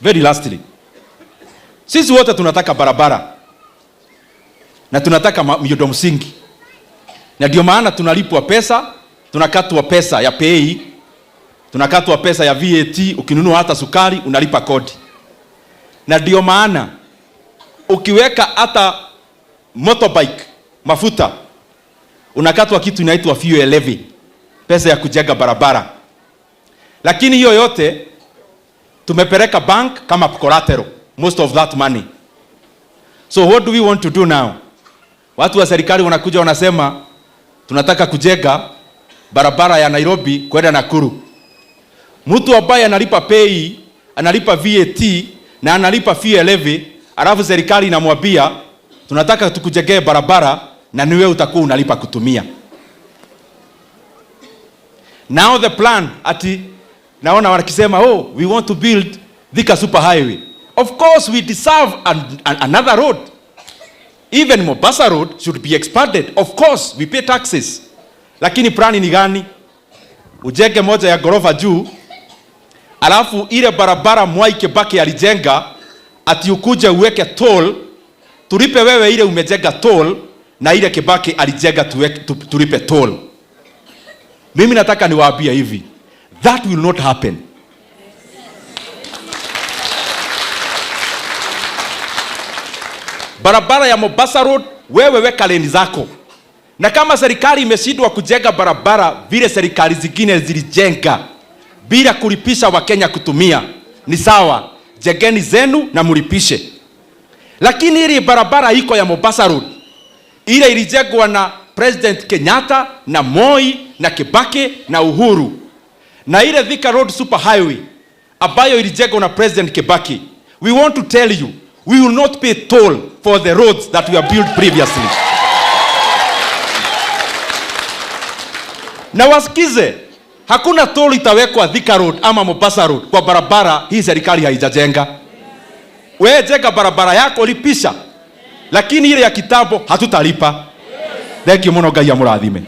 Very lastly, sisi wote tunataka barabara na tunataka miundo msingi, na ndio maana tunalipwa pesa, tunakatwa pesa ya pay, tunakatwa pesa ya VAT. Ukinunua hata sukari unalipa kodi, na ndio maana ukiweka hata motorbike mafuta unakatwa kitu inaitwa fuel levy, pesa ya kujenga barabara. Lakini hiyo yote tumepeleka bank kama collateral, most of that money. So what do we want to do now? Watu wa serikali wanakuja wanasema tunataka kujenga barabara ya Nairobi kwenda Nakuru. Mtu ambaye analipa pay, analipa VAT na analipa fuel levy, alafu serikali inamwambia tunataka tukujengee barabara na niwe utakuwa unalipa kutumia. Now the plan ati naona wanakisema we want to build Thika super highway. Of course we deserve another road. Even Mombasa road should be expanded. Of course we pay taxes. Lakini plani ni gani? Ujenge moja ya gorofa juu, alafu ile barabara Mwai Kibaki alijenga ati ukuje uweke toll, tulipe wewe ile umejenga toll, na ile Kibaki alijenga tulipe toll. Mimi nataka niwaambie hivi, that will not happen. Barabara ya Mombasa road wewe weka leni zako, na kama serikali imeshindwa kujenga barabara vile serikali zingine zilijenga bila kulipisha Wakenya kutumia, ni sawa, jengeni zenu na mulipishe. Lakini ile barabara iko ya Mombasa road, ile ilijengwa na President Kenyatta na Moi na Kibaki na Uhuru, na ile Thika road super highway ambayo ilijengwa na President Kibaki, we want to tell you we will not pay toll for the roads that we have built previously. Na wasikize, hakuna toll itawekwa Thika road ama Mombasa road kwa barabara hii serikali haijajenga. Wewe jenga barabara yako lipisha, lakini ile ya kitambo hatutalipa. Thank you muno, Ngai amurathime.